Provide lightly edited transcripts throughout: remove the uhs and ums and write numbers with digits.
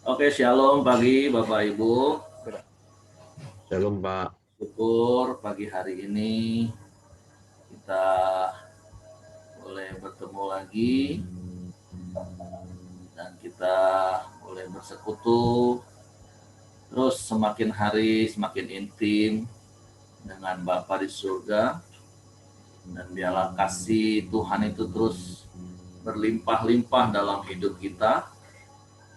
Oke, shalom pagi Bapak Ibu. Shalom Pak. Syukur pagi hari ini kita boleh bertemu lagi dan kita boleh bersekutu terus semakin hari semakin intim dengan Bapa di surga, dan biarlah kasih Tuhan itu terus berlimpah-limpah dalam hidup kita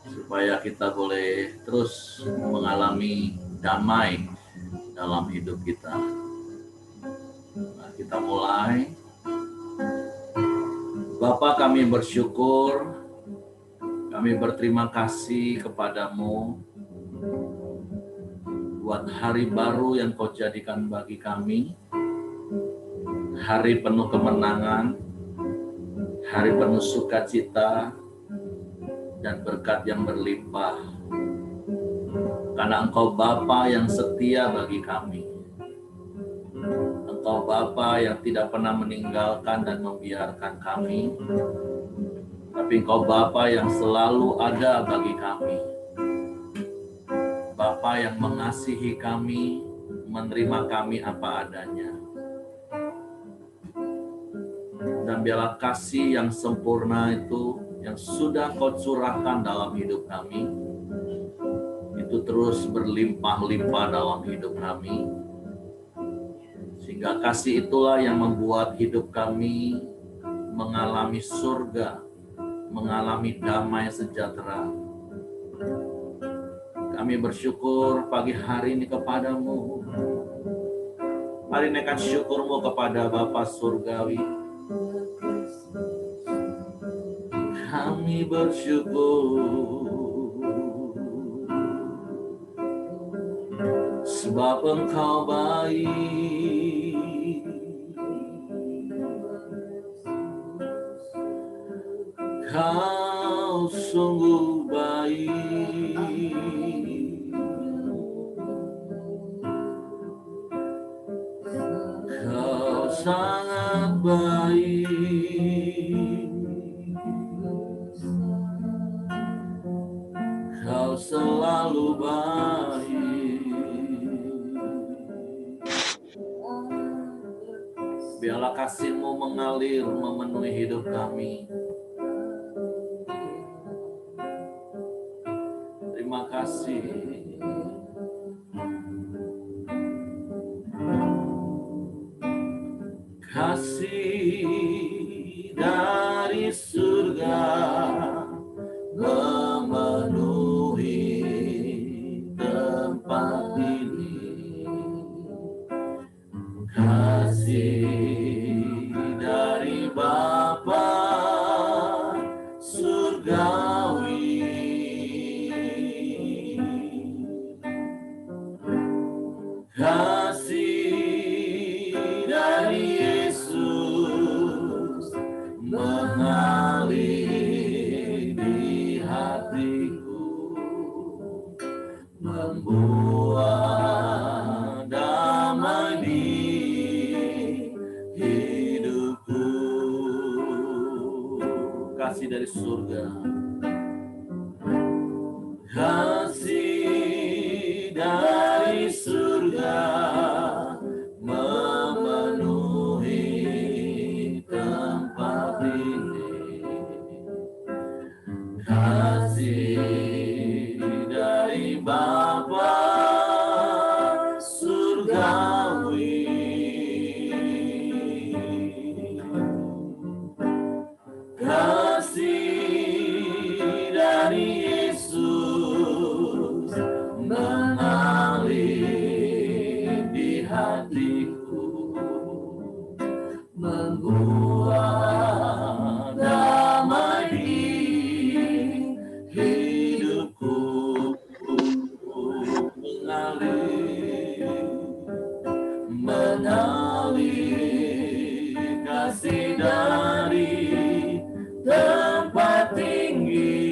supaya kita boleh terus mengalami damai dalam hidup kita. Nah, kita mulai. Bapa, kami bersyukur, kami berterima kasih kepadamu buat hari baru yang kau jadikan bagi kami, hari penuh kemenangan, hari penuh sukacita dan berkat yang berlimpah, karena Engkau Bapa yang setia bagi kami. Engkau Bapa yang tidak pernah meninggalkan dan membiarkan kami, tapi Engkau Bapa yang selalu ada bagi kami. Bapa yang mengasihi kami, menerima kami apa adanya. Dan biarlah kasih yang sempurna itu, yang sudah Kau curahkan dalam hidup kami, itu terus berlimpah-limpah dalam hidup kami. Sehingga kasih itulah yang membuat hidup kami mengalami surga, mengalami damai sejahtera. Kami bersyukur pagi hari ini kepadamu. Mari naikkan syukurmu kepada Bapa Surgawi. Kami bersyukur sebab Engkau baik. Kau sungguh baik. Kau sangat baik. Kau selalu baik. Biarlah kasih-Mu mengalir memenuhi hidup kami. Terima kasih. Kasih dari surga memenuhi tempat ini. Kasih dari Bapa surgawi. Kasih dari Yesus mengalir di hatiku, membuat damai di hidupku. Kasih dari surga, kasih dari surga memenuhi tempat ini. Kasih dari Bapa surgawi. Kasih dari Yesus mengalir di hatiku, membuat damai di hidupku. Mengalir kasih dari tempat tinggi.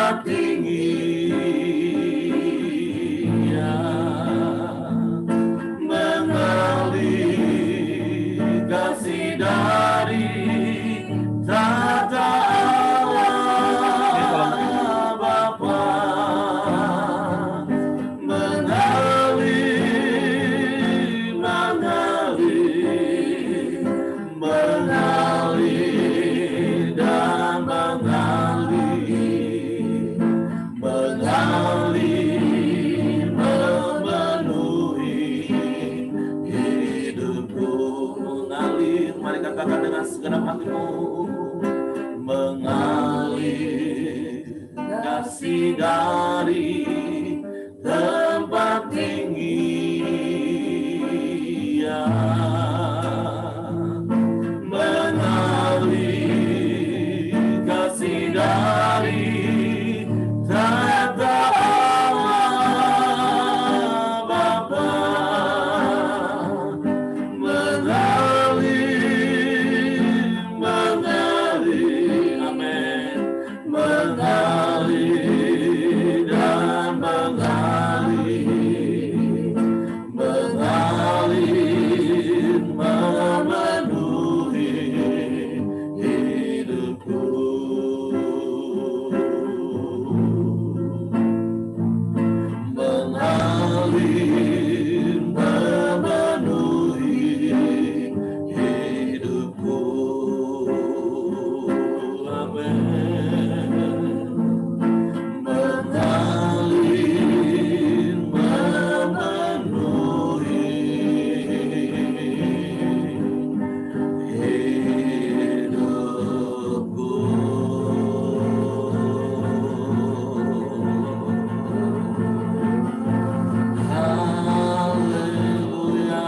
tempat tinggi, ya, mengalir kasih dari tata Allah Bapa, mengalir, mengalir, mengalir dan mengalir, mengalir memenuhi hidupku, mengalir. Mari katakan dengan segenap hatimu, mengalir kasih dari tempat tinggi, ya, mengalir kasih dari tata Allah Bapa, mengalir, mengalir, amin, mengalir dan mengalir, mengalir memenuhi hidupku, mengalir memenuhi hidupku, amin, mengalir memenuhi hidupku. Haleluya.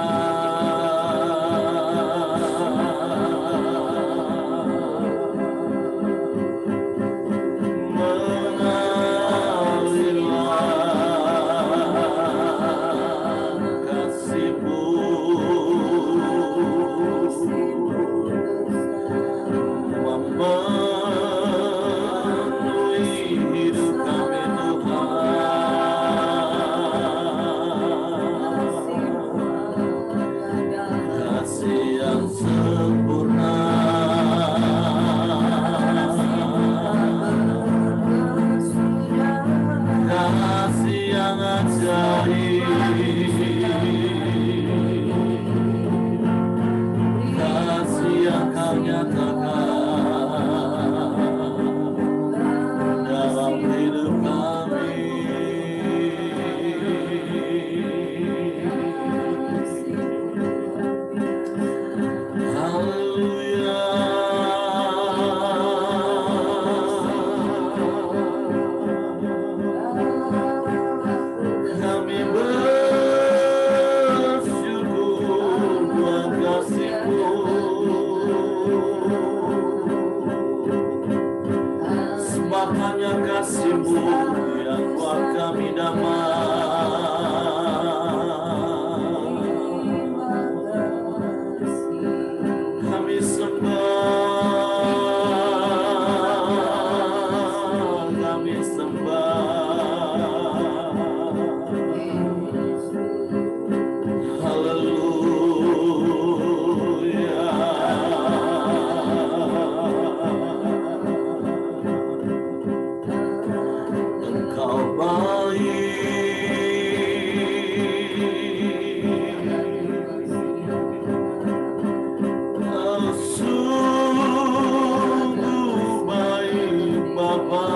Mengalirlah kasih-Mu, memenuhi hidup kami Tuhan, kasih yang sempurna, kasih yang ajaib, kasih yang Kau nyatakan dalam hidup kami. Haleluya. Kami bersyukur buat kasih-Mu, sebab hanya kasih-Mu yang buat kami damai. Kami sembah, kami sembah. Haleluya. Engkau baik, sungguh baik Bapa.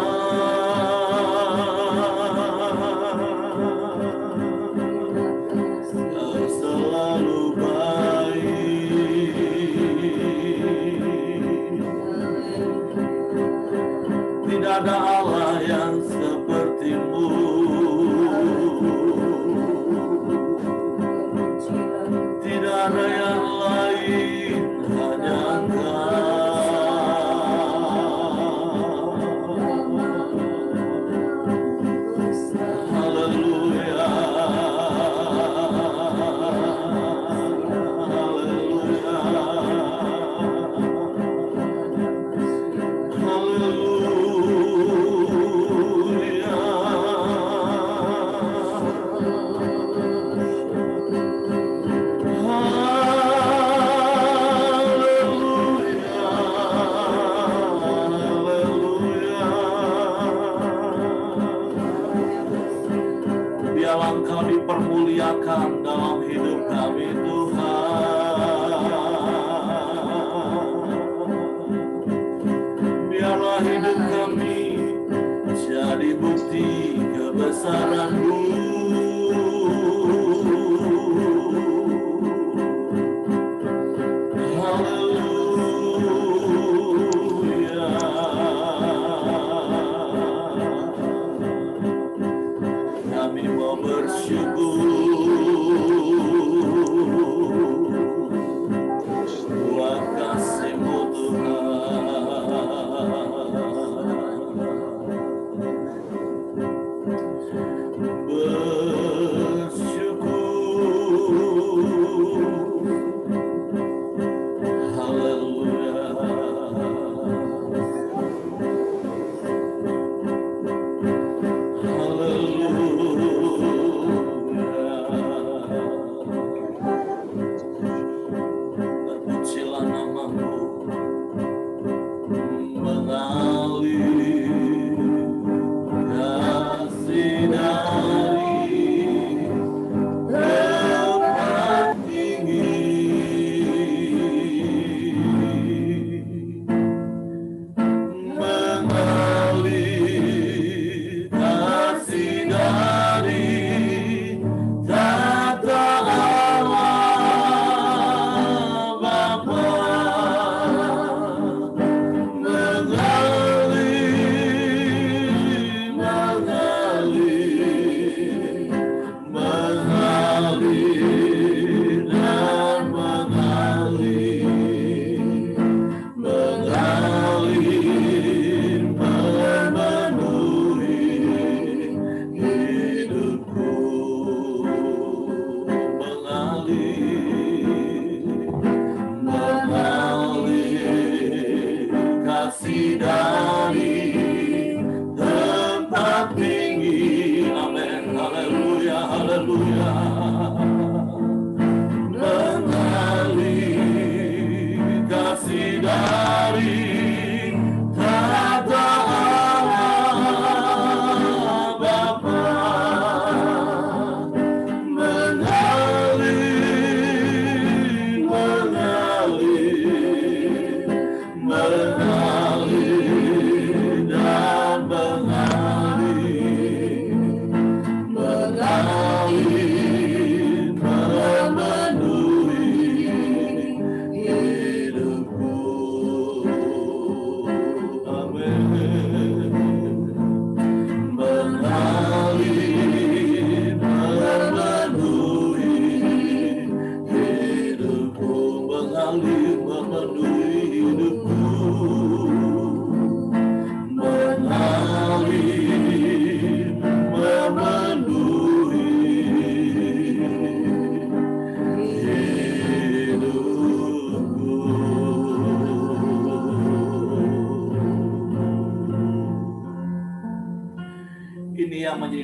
Kau selalu baik, tidak ada Allah yang seperti-Mu, tidak ada yang lain, hanya Engkau. Haleluya. Haleluya. Engkau dipermuliakan dalam hidup kami Tuhan. Biarlah hidup kami jadi bukti kebesaran-Mu. Haleluya. Kami mau bersyukur buat kasih-Mu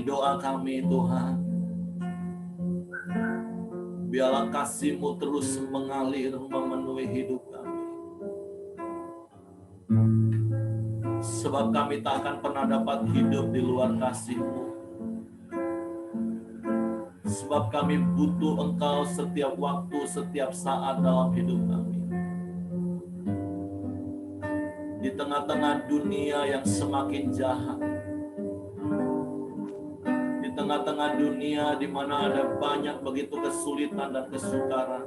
doa kami Tuhan. Biarlah kasih-Mu terus mengalir memenuhi hidup kami. Sebab kami tak akan pernah dapat hidup di luar kasih-Mu. Sebab kami butuh Engkau setiap waktu, setiap saat dalam hidup kami. Di tengah-tengah dunia yang semakin jahat, tengah-tengah dunia di mana ada banyak begitu kesulitan dan kesukaran.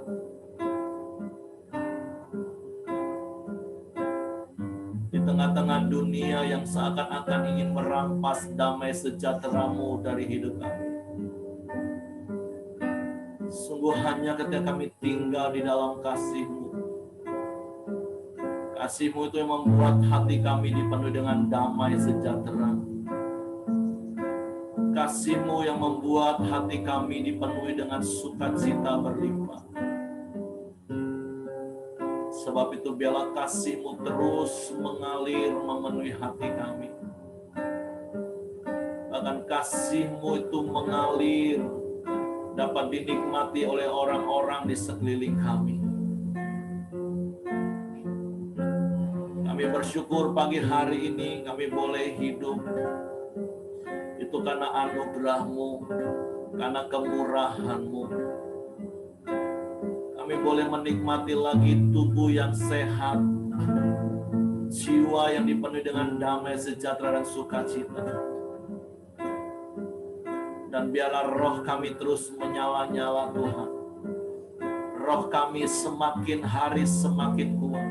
Di tengah-tengah dunia yang seakan-akan ingin merampas damai sejahtera-Mu dari hidup kami. Sungguh hanya ketika kami tinggal di dalam kasih-Mu. Kasih-Mu itu yang membuat hati kami dipenuhi dengan damai sejahtera. Kasih-Mu yang membuat hati kami dipenuhi dengan sukacita berlimpah. Sebab itu biarlah kasih-Mu terus mengalir memenuhi hati kami. Bahkan kasih-Mu itu mengalir dapat dinikmati oleh orang-orang di sekeliling kami. Kami bersyukur pagi hari ini kami boleh hidup. Itu karena anugerah-Mu, karena kemurahan-Mu. Kami boleh menikmati lagi tubuh yang sehat, jiwa yang dipenuhi dengan damai, sejahtera, dan sukacita. Dan biarlah roh kami terus menyala-nyala Tuhan. Roh kami semakin hari semakin kuat.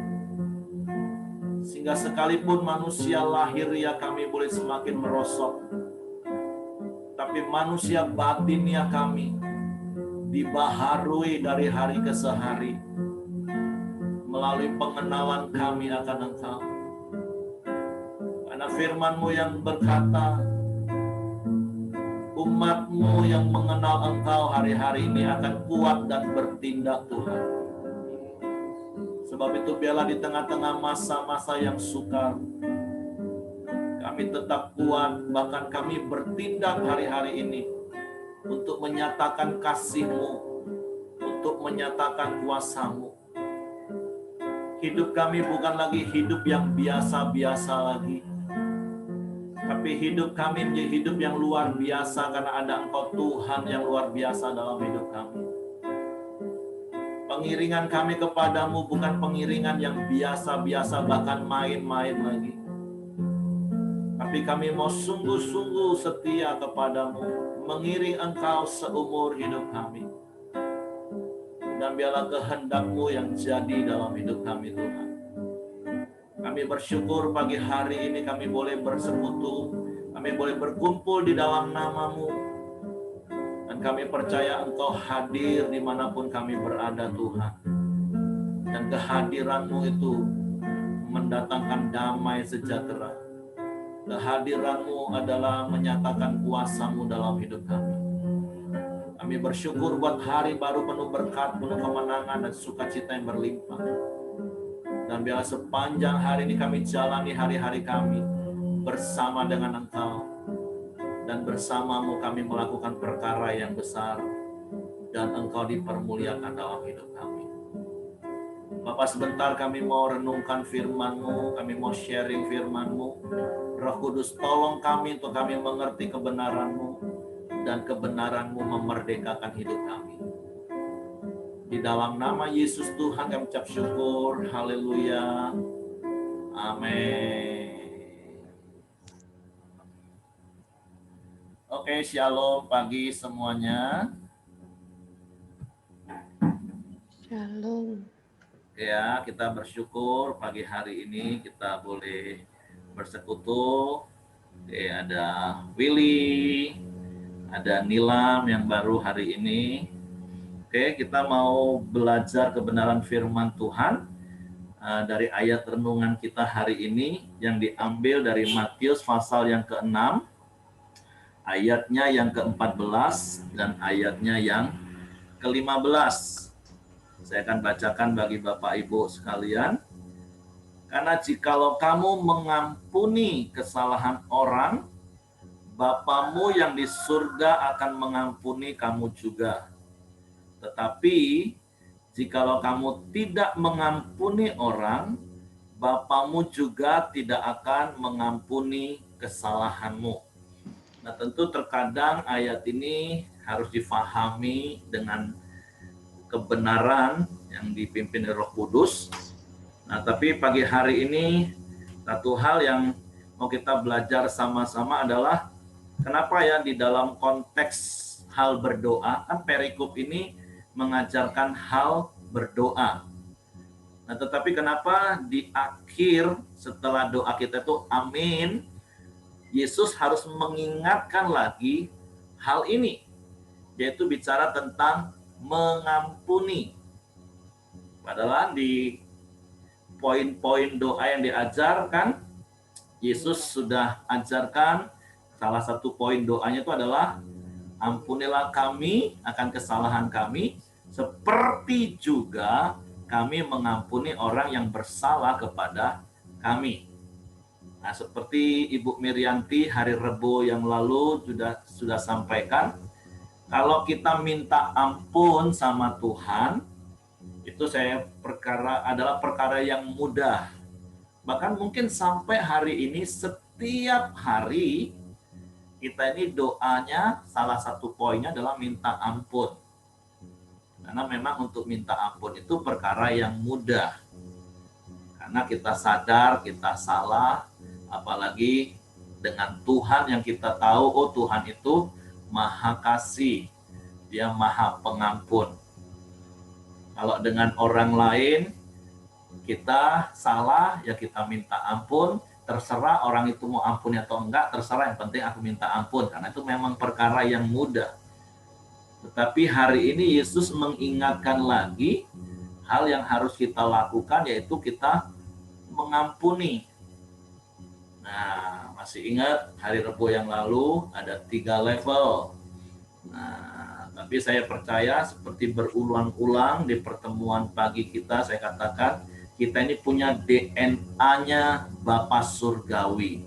Sehingga sekalipun manusia lahir ya kami boleh semakin merosot. Tapi manusia batinnya kami dibaharui dari hari ke hari melalui pengenalan kami akan Engkau. Karena firman-Mu yang berkata, umat-Mu yang mengenal Engkau hari-hari ini akan kuat dan bertindak Tuhan. Sebab itu biarlah di tengah-tengah masa-masa yang sukar, kami tetap kuat, bahkan kami bertindak hari-hari ini untuk menyatakan kasih-Mu, untuk menyatakan kuasa-Mu. Hidup kami bukan lagi hidup yang biasa-biasa lagi, tapi hidup kami menjadi hidup yang luar biasa karena ada Engkau Tuhan yang luar biasa dalam hidup kami. Pengiringan kami kepadamu bukan pengiringan yang biasa-biasa bahkan main-main lagi. Tapi kami mau sungguh-sungguh setia kepadamu, mengiring Engkau seumur hidup kami. Dan biarlah kehendak-Mu yang jadi dalam hidup kami Tuhan. Kami bersyukur pagi hari ini kami boleh bersekutu, kami boleh berkumpul di dalam nama-Mu. Dan kami percaya Engkau hadir dimanapun kami berada Tuhan. Dan kehadiran-Mu itu mendatangkan damai sejahtera. Kehadiran-Mu adalah menyatakan kuasa-Mu dalam hidup kami. Kami bersyukur buat hari baru penuh berkat, penuh kemenangan dan sukacita yang berlimpah. Dan biarlah sepanjang hari ini kami jalani hari-hari kami bersama dengan Engkau. Dan bersama-Mu kami melakukan perkara yang besar. Dan Engkau dipermuliakan dalam hidup kami. Bapak, sebentar kami mau renungkan firman-Mu, kami mau sharing firman-Mu. Roh Kudus tolong kami untuk kami mengerti kebenaran-Mu. Dan kebenaran-Mu memerdekakan hidup kami. Di dalam nama Yesus Tuhan kami ucap syukur. Haleluya. Amin. Oke, shalom pagi semuanya. Shalom. Ya, kita bersyukur pagi hari ini kita boleh bersekutu. Oke, ada Willy, ada Nilam yang baru hari ini. Oke, kita mau belajar kebenaran firman Tuhan dari ayat renungan kita hari ini yang diambil dari Matius pasal yang ke-6, ayatnya yang ke-14 dan ayatnya yang ke-15. Saya akan bacakan bagi Bapak Ibu sekalian. Karena jikalau kamu mengampuni kesalahan orang, Bapamu yang di surga akan mengampuni kamu juga. Tetapi jikalau kamu tidak mengampuni orang, Bapamu juga tidak akan mengampuni kesalahanmu. Nah, tentu terkadang ayat ini harus difahami dengan kebenaran yang dipimpin Roh Kudus. Nah, tapi pagi hari ini satu hal yang mau kita belajar sama-sama adalah kenapa ya di dalam konteks hal berdoa, kan perikop ini mengajarkan hal berdoa. Nah, tetapi kenapa di akhir setelah doa kita itu amin, Yesus harus mengingatkan lagi hal ini, yaitu bicara tentang mengampuni. Padahal di poin-poin doa yang diajarkan, Yesus sudah ajarkan salah satu poin doanya itu adalah ampunilah kami akan kesalahan kami, seperti juga kami mengampuni orang yang bersalah kepada kami. Nah, seperti Ibu Miryanti hari Rebo yang lalu sudah sampaikan, kalau kita minta ampun sama Tuhan, itu adalah perkara yang mudah. Bahkan mungkin sampai hari ini setiap hari kita ini doanya salah satu poinnya adalah minta ampun. Karena memang untuk minta ampun itu perkara yang mudah. Karena kita sadar kita salah, apalagi dengan Tuhan yang kita tahu, oh Tuhan itu Maha Kasih, Dia Maha Pengampun. Kalau dengan orang lain kita salah, ya kita minta ampun, terserah orang itu mau ampun atau enggak, terserah, yang penting aku minta ampun, karena itu memang perkara yang mudah. Tetapi hari ini Yesus mengingatkan lagi hal yang harus kita lakukan, yaitu kita mengampuni. Nah, masih ingat hari Rebo yang lalu ada 3 level. Nah, tapi saya percaya seperti berulang-ulang di pertemuan pagi kita, saya katakan kita ini punya DNA-nya Bapa Surgawi,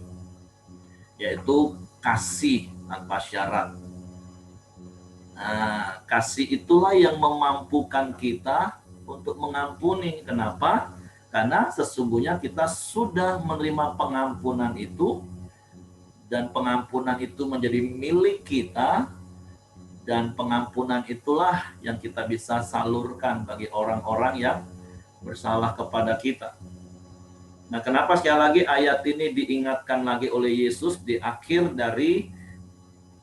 yaitu kasih tanpa syarat. Nah, kasih itulah yang memampukan kita untuk mengampuni. Kenapa? Karena sesungguhnya kita sudah menerima pengampunan itu, dan pengampunan itu menjadi milik kita, dan pengampunan itulah yang kita bisa salurkan bagi orang-orang yang bersalah kepada kita. Nah, kenapa sekali lagi ayat ini diingatkan lagi oleh Yesus di akhir dari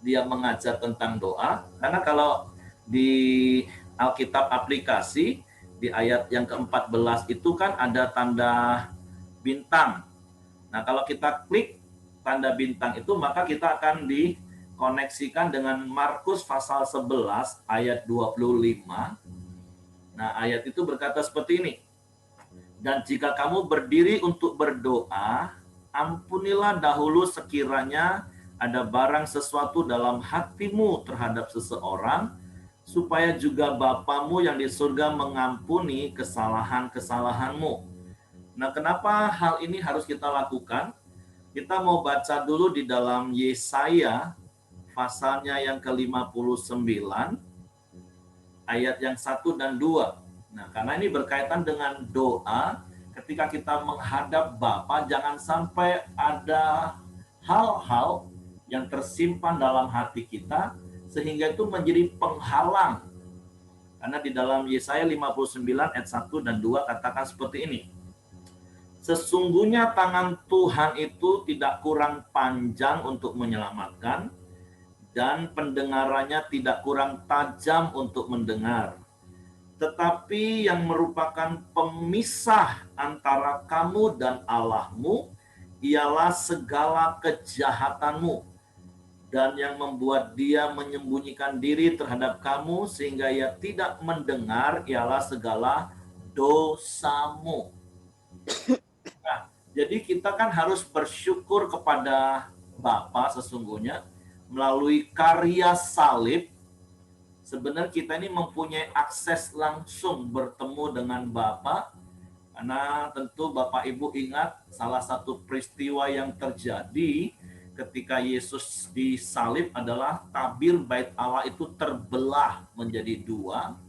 dia mengajar tentang doa? Karena kalau di Alkitab aplikasi, di ayat yang ke-14 itu kan ada tanda bintang. Nah, kalau kita klik tanda bintang itu, maka kita akan dikoneksikan dengan Markus pasal 11 ayat 25. Nah, ayat itu berkata seperti ini. Dan jika kamu berdiri untuk berdoa, ampunilah dahulu sekiranya ada barang sesuatu dalam hatimu terhadap seseorang, supaya juga Bapamu yang di surga mengampuni kesalahan-kesalahanmu. Nah, kenapa hal ini harus kita lakukan? Kita mau baca dulu di dalam Yesaya, pasalnya yang ke-59, ayat yang 1 dan 2. Nah, karena ini berkaitan dengan doa, ketika kita menghadap Bapa, jangan sampai ada hal-hal yang tersimpan dalam hati kita, sehingga itu menjadi penghalang. Karena di dalam Yesaya 59 ayat 1 dan 2 katakan seperti ini. Sesungguhnya tangan Tuhan itu tidak kurang panjang untuk menyelamatkan, dan pendengarannya tidak kurang tajam untuk mendengar. Tetapi yang merupakan pemisah antara kamu dan Allahmu ialah segala kejahatanmu, dan yang membuat dia menyembunyikan diri terhadap kamu sehingga ia tidak mendengar ialah segala dosamu. Nah, jadi kita kan harus bersyukur kepada Bapa sesungguhnya melalui karya salib. Sebenarnya kita ini mempunyai akses langsung bertemu dengan Bapa, karena tentu Bapak Ibu ingat salah satu peristiwa yang terjadi ketika Yesus disalib adalah tabir bait Allah itu terbelah menjadi 2,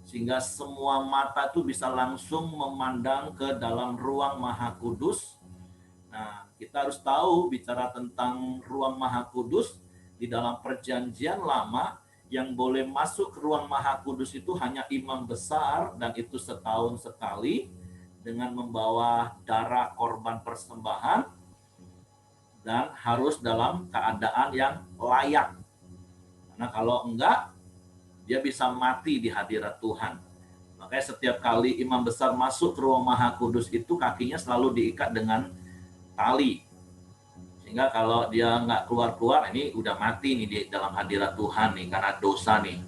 sehingga semua mata itu bisa langsung memandang ke dalam ruang Maha Kudus. Nah, kita harus tahu bicara tentang ruang Maha Kudus di dalam Perjanjian Lama, yang boleh masuk ke ruang Maha Kudus itu hanya imam besar, dan itu setahun sekali dengan membawa darah korban persembahan, dan harus dalam keadaan yang layak. Karena kalau enggak, dia bisa mati di hadirat Tuhan. Makanya setiap kali imam besar masuk ke ruang Maha Kudus itu kakinya selalu diikat dengan tali. Sehingga kalau dia nggak keluar-keluar, ini udah mati nih di dalam hadirat Tuhan nih, karena dosa nih.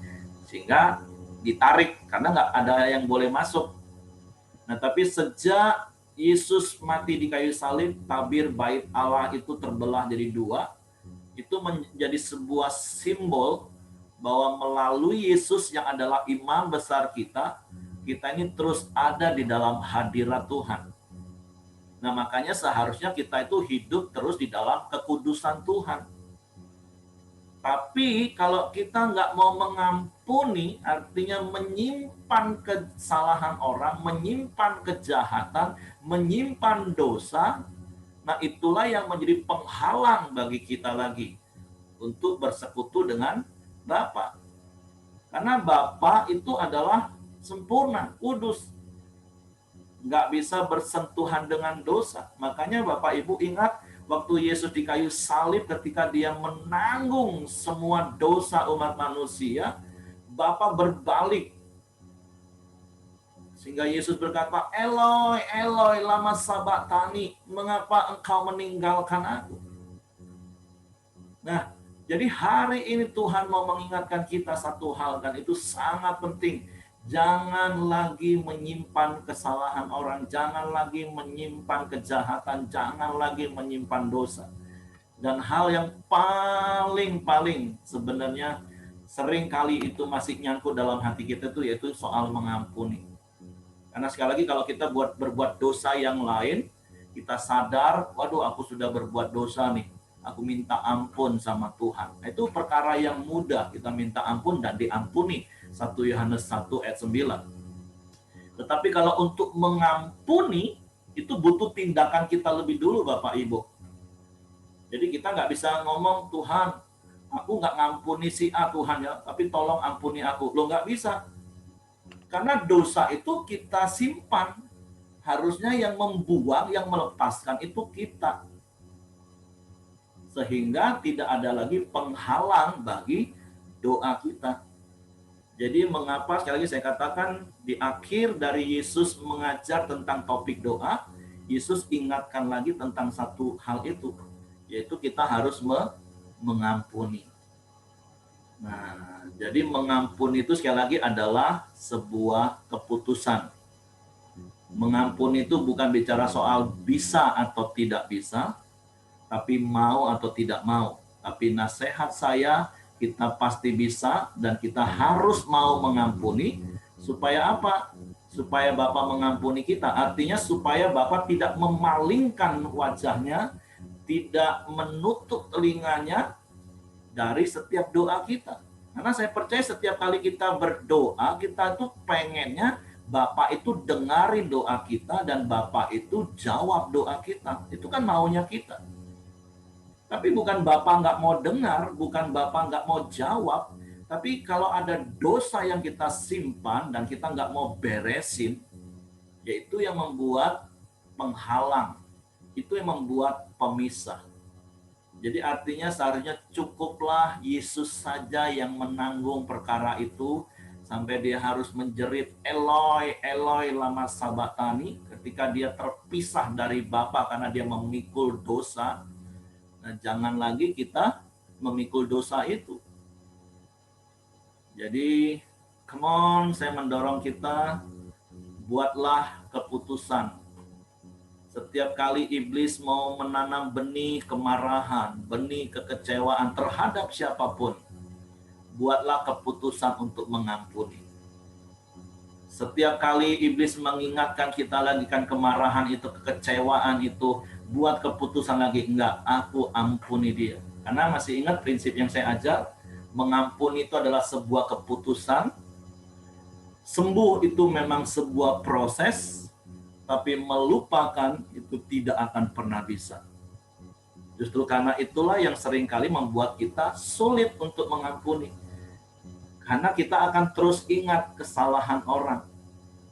Sehingga ditarik, karena nggak ada yang boleh masuk. Nah, tapi sejak Yesus mati di kayu salib, tabir bait Allah itu terbelah jadi 2. Itu menjadi sebuah simbol bahwa melalui Yesus yang adalah imam besar kita, kita ini terus ada di dalam hadirat Tuhan. Nah, makanya seharusnya kita itu hidup terus di dalam kekudusan Tuhan. Tapi kalau kita nggak mau mengampuni, artinya menyimpan kesalahan orang, menyimpan kejahatan, menyimpan dosa, nah itulah yang menjadi penghalang bagi kita lagi untuk bersekutu dengan Bapa. Karena Bapa itu adalah sempurna, kudus. Nggak bisa bersentuhan dengan dosa. Makanya Bapak Ibu ingat waktu Yesus di kayu salib ketika dia menanggung semua dosa umat manusia, Bapa berbalik. Sehingga Yesus berkata, Eloi, Eloi, lama sabachthani, mengapa engkau meninggalkan aku? Nah, jadi hari ini Tuhan mau mengingatkan kita satu hal, dan itu sangat penting. Jangan lagi menyimpan kesalahan orang, jangan lagi menyimpan kejahatan, jangan lagi menyimpan dosa. Dan hal yang paling sebenarnya sering kali itu masih nyangkut dalam hati kita tuh, yaitu soal mengampuni. Karena sekali lagi kalau kita berbuat dosa yang lain, kita sadar, waduh aku sudah berbuat dosa nih, aku minta ampun sama Tuhan. Itu perkara yang mudah, kita minta ampun dan diampuni. 1 Yohanes 1 ayat 9. Tetapi kalau untuk mengampuni, itu butuh tindakan kita lebih dulu Bapak Ibu. Jadi kita nggak bisa ngomong, Tuhan, aku nggak ngampuni si A Tuhan ya, tapi tolong ampuni aku. Loh nggak bisa. Karena dosa itu kita simpan. Harusnya yang membuang, yang melepaskan itu kita. Sehingga tidak ada lagi penghalang bagi doa kita. Jadi mengapa sekali lagi saya katakan di akhir dari Yesus mengajar tentang topik doa, Yesus ingatkan lagi tentang satu hal itu, yaitu kita harus mengampuni. Nah, jadi mengampuni itu sekali lagi adalah sebuah keputusan. Mengampuni itu bukan bicara soal bisa atau tidak bisa, tapi mau atau tidak mau. Tapi nasihat saya, kita pasti bisa dan kita harus mau mengampuni. Supaya apa? Supaya Bapa mengampuni kita. Artinya supaya Bapa tidak memalingkan wajahnya, tidak menutup telinganya dari setiap doa kita. Karena saya percaya setiap kali kita berdoa, kita tuh pengennya Bapak itu dengarin doa kita dan Bapak itu jawab doa kita. Itu kan maunya kita. Tapi bukan Bapak nggak mau dengar, bukan Bapak nggak mau jawab, tapi kalau ada dosa yang kita simpan dan kita nggak mau beresin, yaitu yang membuat penghalang, itu yang membuat pemisah. Jadi artinya seharusnya cukuplah Yesus saja yang menanggung perkara itu, sampai dia harus menjerit Eloi, Eloi lama sabachthani, ketika dia terpisah dari Bapa karena dia memikul dosa. Nah, jangan lagi kita memikul dosa itu. Jadi, come on, saya mendorong kita, buatlah keputusan. Setiap kali iblis mau menanam benih kemarahan, benih kekecewaan terhadap siapapun, buatlah keputusan untuk mengampuni. Setiap kali iblis mengingatkan kita lagi kan kemarahan itu, kekecewaan itu, buat keputusan lagi, enggak, aku ampuni dia. Karena masih ingat prinsip yang saya ajar, mengampuni itu adalah sebuah keputusan, sembuh itu memang sebuah proses, tapi melupakan itu tidak akan pernah bisa. Justru karena itulah yang seringkali membuat kita sulit untuk mengampuni. Karena kita akan terus ingat kesalahan orang.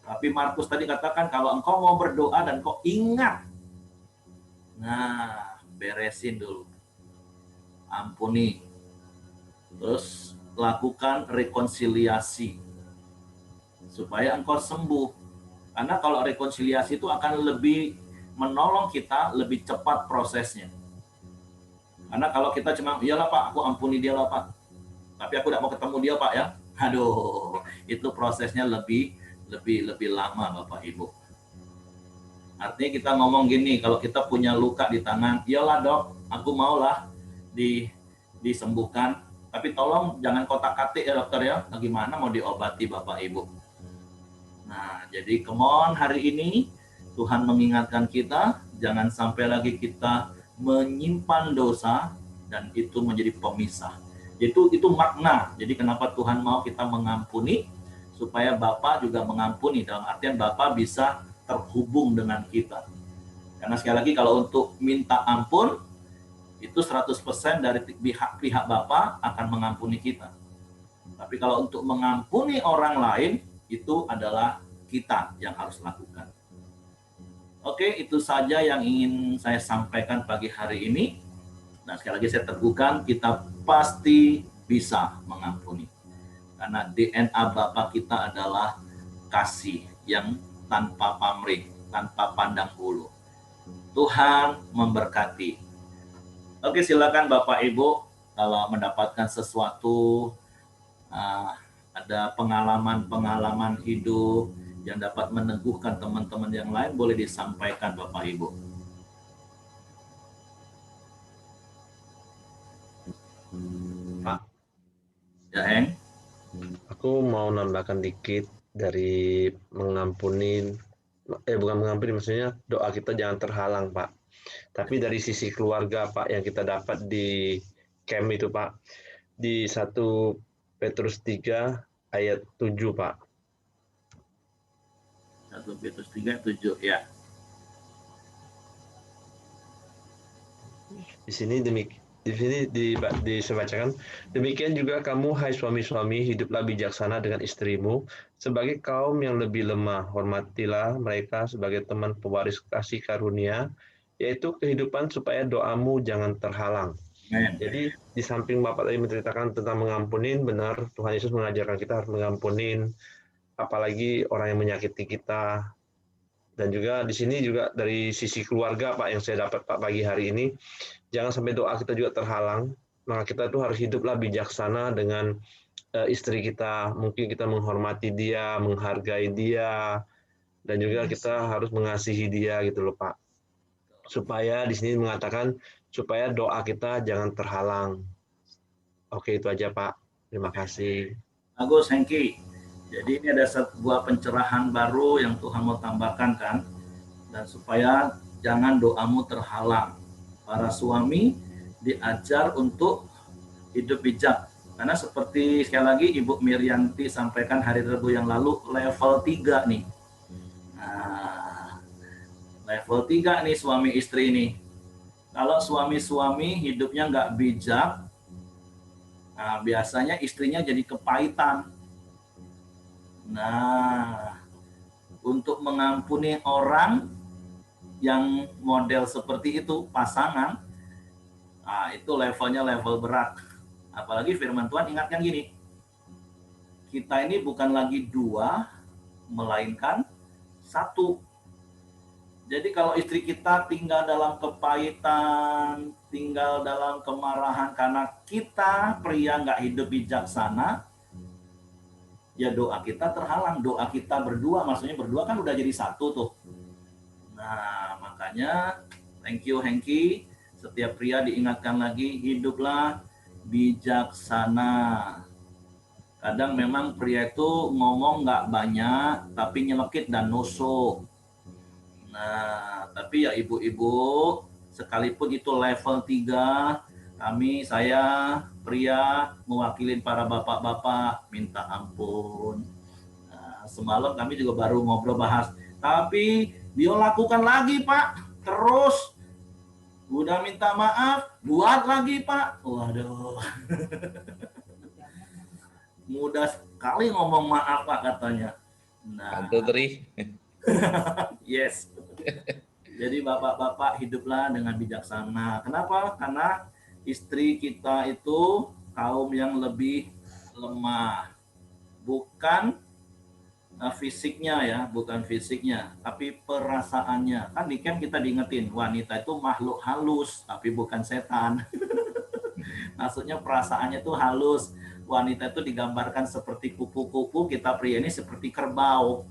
Tapi Markus tadi katakan kalau engkau mau berdoa dan kau ingat, nah beresin dulu. Ampuni. Terus lakukan rekonsiliasi. Supaya engkau sembuh. Karena kalau rekonsiliasi itu akan lebih menolong kita, lebih cepat prosesnya. Karena kalau kita cuma, iyalah Pak, aku ampuni dia lah Pak. Tapi aku tidak mau ketemu dia Pak ya. Aduh, itu prosesnya lebih lama Bapak Ibu. Artinya kita ngomong gini, kalau kita punya luka di tangan, iyalah dok, aku maulah disembuhkan. Tapi tolong jangan kotak-katik ya dokter ya. Bagaimana mau diobati Bapak Ibu? Nah, jadi come on, hari ini Tuhan mengingatkan kita, jangan sampai lagi kita menyimpan dosa dan itu menjadi pemisah. Itu makna. Jadi kenapa Tuhan mau kita mengampuni, supaya Bapa juga mengampuni, dalam artian Bapa bisa terhubung dengan kita. Karena sekali lagi kalau untuk minta ampun, itu 100% dari pihak Bapa akan mengampuni kita. Tapi kalau untuk mengampuni orang lain, itu adalah kita yang harus lakukan. Oke, itu saja yang ingin saya sampaikan pagi hari ini. Nah, sekali lagi saya teguhkan, kita pasti bisa mengampuni. Karena DNA Bapa kita adalah kasih yang tanpa pamrih, tanpa pandang bulu. Tuhan memberkati. Oke, silakan Bapak Ibu, kalau mendapatkan sesuatu, ada pengalaman-pengalaman hidup yang dapat meneguhkan teman-teman yang lain, boleh disampaikan Bapak Ibu. Pak, Ya, Heng? aku mau nambahkan dikit dari mengampuni, bukan mengampuni, maksudnya doa kita jangan terhalang, Pak. Tapi dari sisi keluarga, Pak, yang kita dapat di camp itu, Pak, di 1 Petrus 3 ayat 7, Pak. 1 Petrus 3:7, ya. Di sini dibacakan, demikian juga kamu, hai suami-suami, hiduplah bijaksana dengan istrimu sebagai kaum yang lebih lemah. Hormatilah mereka sebagai teman pewaris kasih karunia, yaitu kehidupan, supaya doamu jangan terhalang. Amen. Jadi di samping Bapak tadi menceritakan tentang mengampunin, benar, Tuhan Yesus mengajarkan kita harus mengampunin, apalagi orang yang menyakiti kita. Dan juga di sini juga dari sisi keluarga, Pak, yang saya dapat, Pak, pagi hari ini, jangan sampai doa kita juga terhalang. Maka kita tuh harus hiduplah bijaksana dengan istri kita. Mungkin kita menghormati dia, menghargai dia, dan juga kita harus mengasihi dia gitu loh, Pak. Supaya di sini mengatakan supaya doa kita jangan terhalang. Oke, itu aja, Pak. Terima kasih. Bagus, Hengki. Jadi ini ada sebuah pencerahan baru yang Tuhan mau tambahkan, kan? Dan supaya jangan doamu terhalang. Para suami diajar untuk hidup bijak. Karena seperti sekali lagi Ibu Miryanti sampaikan hari Rabu yang lalu, level 3 nih. Nah, level 3 nih suami istri nih. Kalau suami-suami hidupnya nggak bijak, nah biasanya istrinya jadi kepahitan. Nah, untuk mengampuni orang yang model seperti itu, pasangan, nah itu levelnya level berat. Apalagi firman Tuhan ingatkan gini, kita ini bukan lagi 2, melainkan 1. Jadi kalau istri kita tinggal dalam kepahitan, tinggal dalam kemarahan karena kita pria nggak hidup bijaksana, ya doa kita terhalang. Doa kita berdua, maksudnya berdua kan udah jadi 1 tuh. Nah, makanya thank you Hengki. Setiap pria diingatkan lagi, hiduplah bijaksana. Kadang memang pria itu ngomong nggak banyak, tapi nyelekit dan nusuk. Nah, tapi ya ibu-ibu, sekalipun itu level 3, saya pria mewakilin para bapak-bapak minta ampun. Nah, semalam kami juga baru ngobrol bahas, tapi dia lakukan lagi Pak, terus udah minta maaf, buat lagi Pak. Waduh. Mudah sekali ngomong maaf Pak katanya. Nah, yes. Jadi bapak-bapak hiduplah dengan bijaksana. Kenapa? Karena istri kita itu kaum yang lebih lemah. Bukan fisiknya ya, bukan fisiknya, tapi perasaannya. Kan di camp kita diingetin, wanita itu makhluk halus, tapi bukan setan. Maksudnya perasaannya itu halus. Wanita itu digambarkan seperti kupu-kupu, kita pria ini seperti kerbau.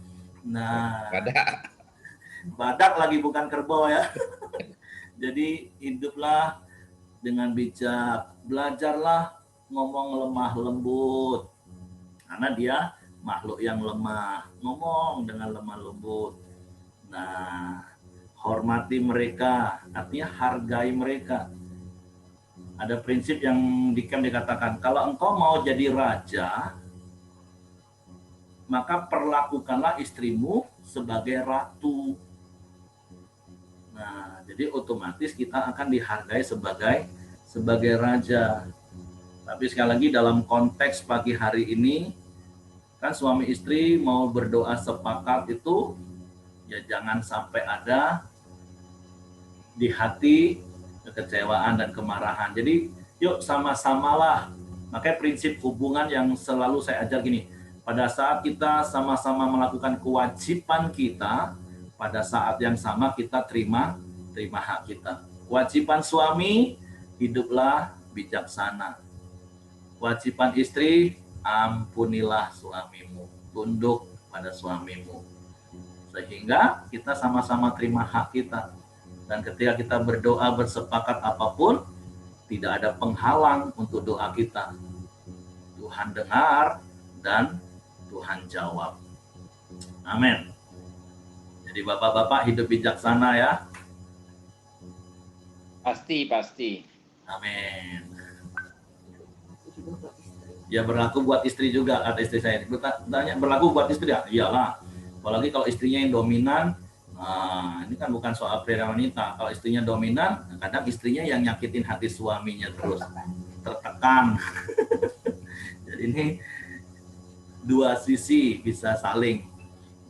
Nah, badak lagi bukan kerbau ya. Jadi hiduplah dengan bijak, belajarlah ngomong lemah lembut, karena dia makhluk yang lemah, ngomong dengan lemah lembut. Nah, hormati mereka, artinya hargai mereka. Ada prinsip yang di camp dikatakan, kalau engkau mau jadi raja, maka perlakukanlah istrimu sebagai ratu. Nah, jadi otomatis kita akan dihargai sebagai raja. Tapi sekali lagi dalam konteks pagi hari ini, kan suami istri mau berdoa sepakat itu, ya jangan sampai ada di hati kekecewaan dan kemarahan. Jadi yuk sama-samalah. Makanya prinsip hubungan yang selalu saya ajar gini, pada saat kita sama-sama melakukan kewajiban kita, pada saat yang sama kita terima hak kita. Kewajiban suami, hiduplah bijaksana. Kewajiban istri, ampunilah suamimu, tunduk pada suamimu. Sehingga kita sama-sama terima hak kita. Dan ketika kita berdoa bersepakat apapun, tidak ada penghalang untuk doa kita. Tuhan dengar dan Tuhan jawab. Amin. Jadi bapak-bapak hidup bijaksana ya. Pasti. Amin. Ya berlaku buat istri juga, kata istri saya. Tanya berlaku buat istri ya? Iyalah. Apalagi kalau istrinya yang dominan, nah ini kan bukan soal pria wanita. Kalau istrinya dominan, kadang istrinya yang nyakitin hati suaminya terus. Tertekan. Jadi ini dua sisi bisa saling.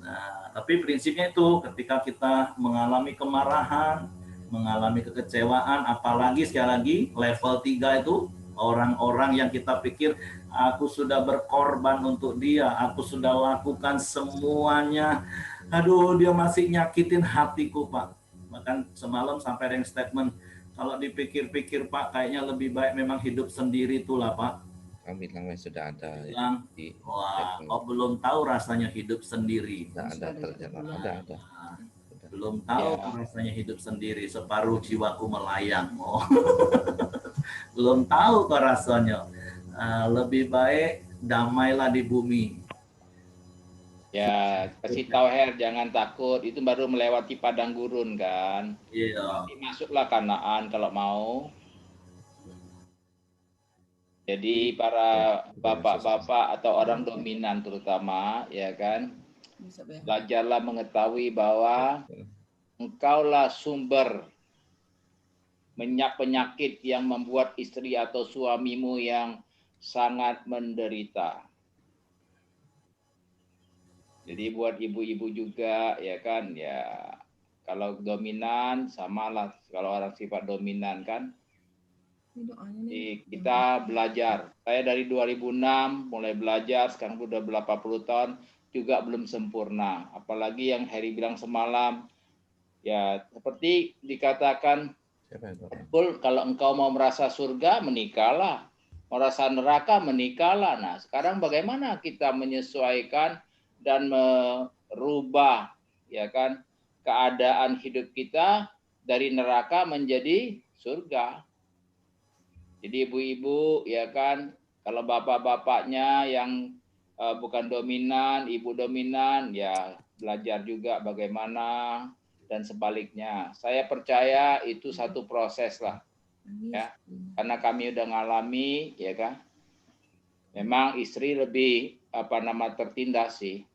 Nah, tapi prinsipnya itu ketika kita mengalami kemarahan, mengalami kekecewaan, apalagi sekali lagi level 3 itu orang-orang yang kita pikir aku sudah berkorban untuk dia, aku sudah lakukan semuanya, aduh dia masih nyakitin hatiku Pak. Bahkan semalam sampai ada yang statement, kalau dipikir-pikir Pak kayaknya lebih baik memang hidup sendiri itulah Pak. Kami bilang sudah ada. Bilang, wah kau belum tahu rasanya hidup sendiri. Ada. Belum tahu rasanya hidup sendiri, separuh jiwaku melayang. Oh. Belum tahu kok rasanya. Lebih baik damailah di bumi. Ya, kasih tahu Her, jangan takut. Itu baru melewati padang gurun kan. Iya. Masuklah Kanaan kalau mau. Jadi para bapak-bapak atau orang dominan terutama, ya kan, belajarlah mengetahui bahwa engkaulah sumber penyakit yang membuat istri atau suamimu yang sangat menderita. Jadi buat ibu-ibu juga, ya kan, ya kalau dominan samalah, kalau orang sifat dominan kan. Jadi kita belajar. Saya dari 2006 mulai belajar, sekarang sudah 80 tahun juga belum sempurna. Apalagi yang Heri bilang semalam, ya seperti dikatakan, betul, kalau engkau mau merasa surga, menikahlah. Merasa neraka, menikahlah. Nah, sekarang bagaimana kita menyesuaikan dan merubah, ya kan, keadaan hidup kita dari neraka menjadi surga. Jadi ibu-ibu, ya kan, kalau bapak-bapaknya yang bukan dominan, ibu dominan, ya belajar juga bagaimana, dan sebaliknya. Saya percaya itu satu proses lah, ya, karena kami udah ngalami, ya kan. Memang istri lebih tertindas sih.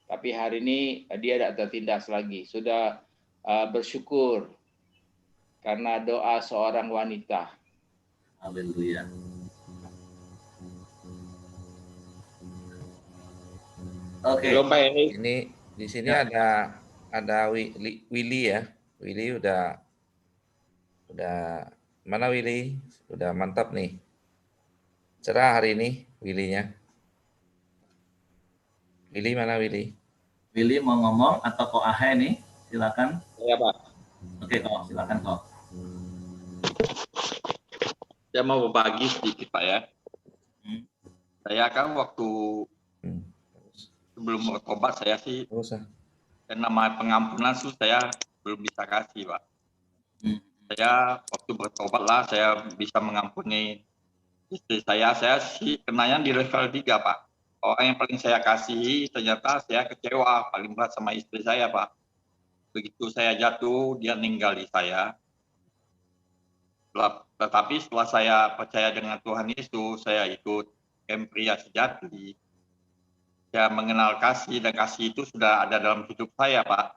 Tapi hari ini dia tidak tertindas lagi, sudah bersyukur karena doa seorang wanita. Haleluya. Oke. Ini di sini ada Willy ya. Willy udah mana Willy? Udah mantap nih. Cerah hari ini Willy-nya. Willy mana Willy? Willy mau ngomong atau kok Ahe nih? Silakan. Ya Pak. Oke kok, silakan kok. Saya mau berbagi sedikit Pak ya. Saya kan waktu sebelum bertobat saya sih, dan nama pengampunan itu saya belum bisa kasih Pak. Saya waktu bertobat lah saya bisa mengampuni istri saya sih kenanya di level 3 Pak. Orang yang paling saya kasihi ternyata saya kecewa paling berat sama istri saya Pak. Begitu saya jatuh dia ninggali saya. Tetapi setelah saya percaya dengan Tuhan Yesus, saya ikut camp pria sejati. Saya mengenal kasih dan kasih itu sudah ada dalam hidup saya Pak.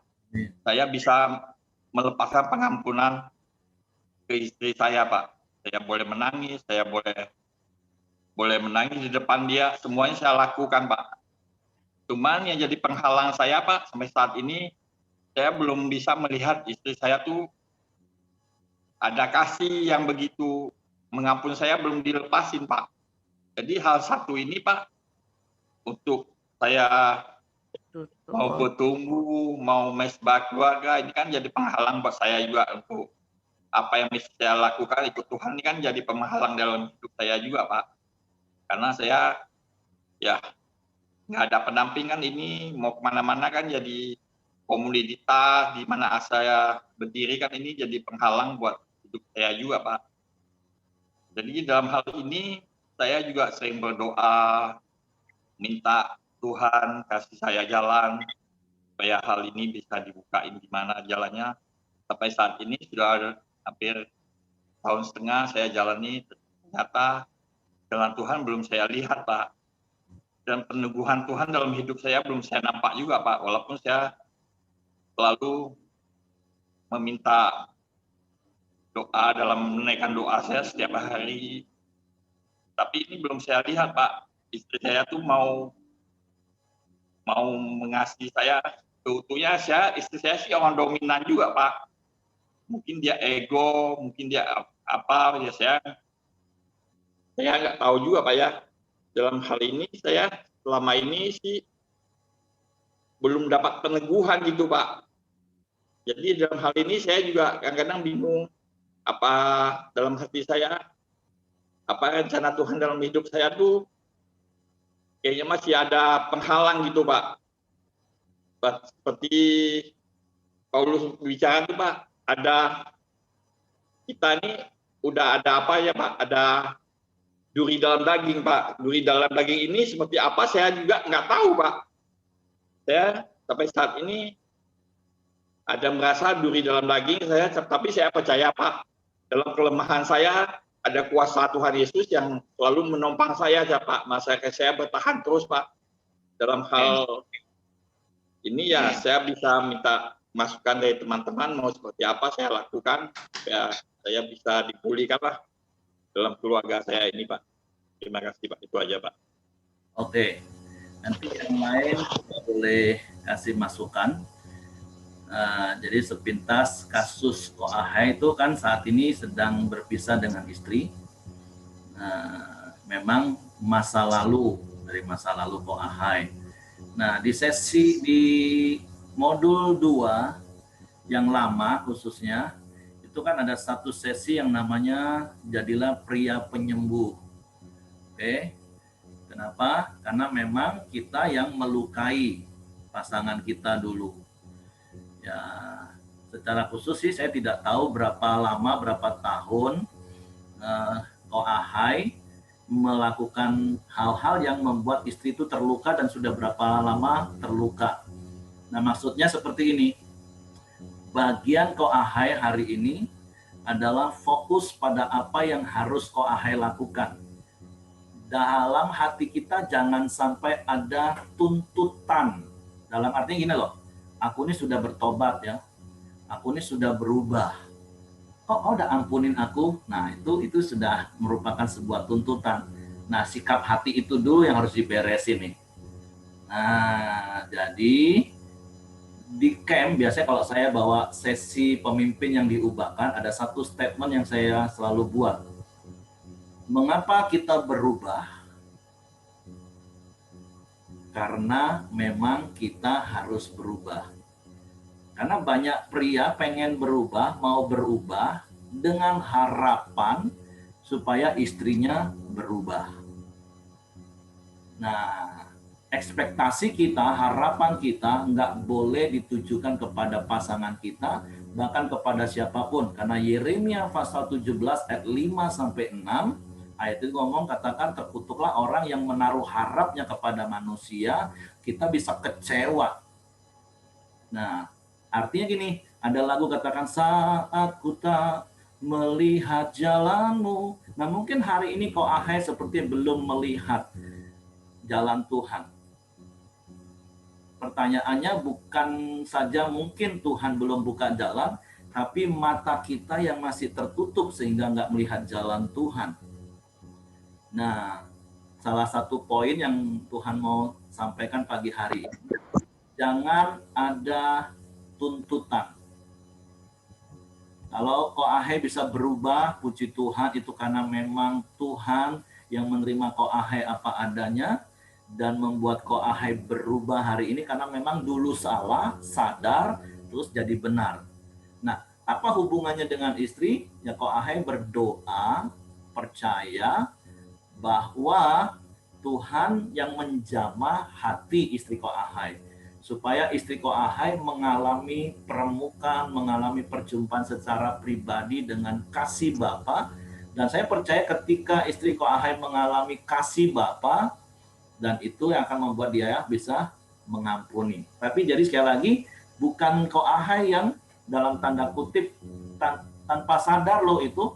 Saya bisa melepaskan pengampunan ke istri saya, Pak. Saya boleh menangis, saya boleh menangis di depan dia, semuanya saya lakukan, Pak. Cuman yang jadi penghalang saya, Pak, sampai saat ini saya belum bisa melihat istri saya tuh ada kasih yang begitu mengampuni saya, belum dilepasin, Pak. Jadi hal satu ini, Pak, untuk saya mau bertumbuh, mau mesbah keluarga, ini kan jadi penghalang buat saya juga untuk apa yang bisa saya lakukan ikut Tuhan, ini kan jadi penghalang dalam hidup saya juga, Pak. Karena saya ya nggak ada pendampingan, ini mau kemana-mana kan jadi komunitas di mana saya berdiri kan ini jadi penghalang buat hidup saya juga, Pak. Jadi dalam hal ini saya juga sering berdoa, minta Tuhan kasih saya jalan supaya hal ini bisa dibukain gimana jalannya. Sampai saat ini sudah hampir tahun setengah saya jalani, ternyata jalan Tuhan belum saya lihat, Pak. Dan peneguhan Tuhan dalam hidup saya belum saya nampak juga, Pak. Walaupun saya selalu meminta doa dalam menaikkan doa saya setiap hari. Tapi ini belum saya lihat, Pak. Istri saya tuh mau mengasihi saya. Seutuhnya istri saya sih orang dominan juga, Pak. Mungkin dia ego, mungkin dia apa, ya saya nggak tahu juga, Pak, ya. Dalam hal ini saya selama ini sih belum dapat peneguhan gitu, Pak. Jadi dalam hal ini saya juga kadang-kadang bingung apa dalam hati saya, apa rencana Tuhan dalam hidup saya tuh kayaknya masih ada penghalang gitu, Pak. Seperti Paulus bicara tuh, Pak, ada kita ini udah ada apa ya, Pak? Ada duri dalam daging, Pak. Duri dalam daging ini seperti apa saya juga nggak tahu, Pak. Saya sampai saat ini ada merasa duri dalam daging saya, tapi saya percaya, Pak, dalam kelemahan saya ada kuasa Tuhan Yesus yang selalu menopang saya, Pak. Masa saya bertahan terus, Pak. Dalam hal ini ya saya bisa minta masukan dari teman-teman mau seperti apa saya lakukan supaya saya bisa dipulihkan lah dalam keluarga saya ini, Pak. Terima kasih, Pak. Itu aja, Pak. Oke, nanti yang lain boleh kasih masukan. Jadi sepintas kasus Ko Ahai itu kan saat ini sedang berpisah dengan istri. Memang dari masa lalu Ko Ahai. Nah, di modul 2 yang lama khususnya itu kan ada satu sesi yang namanya jadilah pria penyembuh. Oke. Kenapa? Karena memang kita yang melukai pasangan kita dulu. Ya, secara khusus sih saya tidak tahu berapa tahun Ko Ahai melakukan hal-hal yang membuat istri itu terluka dan sudah berapa lama terluka. Nah, maksudnya seperti ini. Bagian Ko Ahai hari ini adalah fokus pada apa yang harus Ko Ahai lakukan. Dalam hati kita jangan sampai ada tuntutan. Dalam artinya gini loh, aku ini sudah bertobat ya, aku ini sudah berubah. Kok udah ampunin aku? Nah itu sudah merupakan sebuah tuntutan. Nah sikap hati itu dulu yang harus diberesin nih. Nah jadi di camp biasanya kalau saya bawa sesi pemimpin yang diubahkan, ada satu statement yang saya selalu buat. Mengapa kita berubah? Karena memang kita harus berubah. Karena banyak pria pengen berubah, mau berubah dengan harapan supaya istrinya berubah. Nah, ekspektasi kita, harapan kita nggak boleh ditujukan kepada pasangan kita, bahkan kepada siapapun. Karena Yeremia pasal 17 ayat 5-6, ayat itu ngomong, katakan terkutuklah orang yang menaruh harapnya kepada manusia, kita bisa kecewa. Nah, artinya gini, ada lagu katakan saat ku tak melihat jalanmu. Nah, mungkin hari ini Ko Ahai seperti belum melihat jalan Tuhan. Pertanyaannya bukan saja mungkin Tuhan belum buka jalan, tapi mata kita yang masih tertutup sehingga nggak melihat jalan Tuhan. Nah, salah satu poin yang Tuhan mau sampaikan pagi hari ini, jangan ada tuntutan. Kalau Koahe bisa berubah, puji Tuhan, itu karena memang Tuhan yang menerima Koahe apa adanya dan membuat Koahe berubah hari ini karena memang dulu salah, sadar, terus jadi benar. Nah, apa hubungannya dengan istri? Ya Koahe berdoa, percaya bahwa Tuhan yang menjamah hati istri Koahe, supaya istri Koahe mengalami permukaan, mengalami perjumpaan secara pribadi dengan kasih Bapa. Dan saya percaya ketika istri Koahe mengalami kasih Bapa, dan itu yang akan membuat dia bisa mengampuni. Tapi jadi sekali lagi, bukan Koahe yang dalam tanda kutip tanpa sadar loh itu,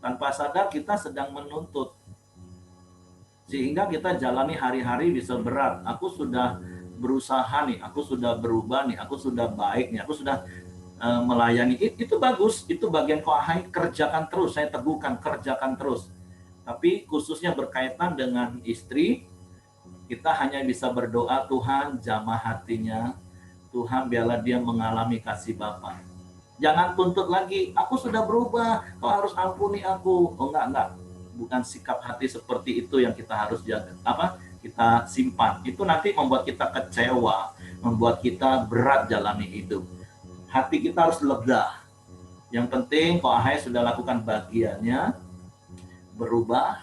tanpa sadar kita sedang menuntut. Sehingga kita jalani hari-hari bisa berat. Aku sudah berusaha nih, aku sudah berubah nih, aku sudah baik nih, aku sudah melayani. Itu bagus, itu bagian Koahe, kerjakan terus, saya teguhkan, kerjakan terus. Tapi khususnya berkaitan dengan istri, kita hanya bisa berdoa, Tuhan jamah hatinya, Tuhan biarlah dia mengalami kasih Bapa. Jangan tuntut lagi, aku sudah berubah, kau harus ampuni aku. Oh enggak. Bukan sikap hati seperti itu yang kita harus jaga. Kita simpan. Itu nanti membuat kita kecewa, membuat kita berat jalani hidup. Hati kita harus lega. Yang penting Koahe sudah lakukan bagiannya, berubah,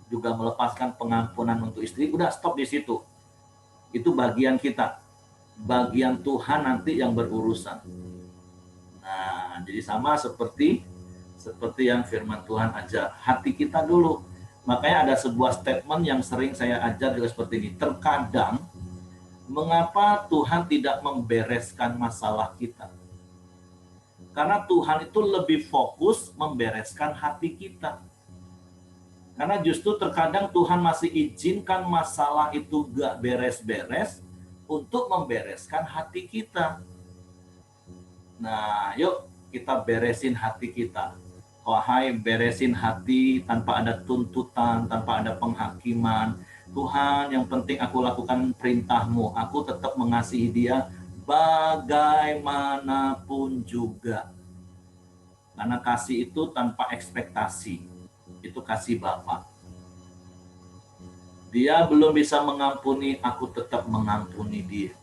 juga melepaskan pengampunan untuk istri. Udah stop di situ. Itu bagian kita. Bagian Tuhan nanti yang berurusan. Nah, jadi sama seperti yang firman Tuhan ajar. Hati kita dulu. Makanya ada sebuah statement yang sering saya ajar juga seperti ini. Terkadang, mengapa Tuhan tidak membereskan masalah kita? Karena Tuhan itu lebih fokus membereskan hati kita. Karena justru terkadang Tuhan masih izinkan masalah itu gak beres-beres untuk membereskan hati kita. Nah, yuk kita beresin hati kita. Wahai beresin hati tanpa ada tuntutan, tanpa ada penghakiman. Tuhan, yang penting aku lakukan perintah-Mu. Aku tetap mengasihi dia bagaimanapun juga. Karena kasih itu tanpa ekspektasi. Itu kasih Bapa. Dia belum bisa mengampuni, aku tetap mengampuni dia.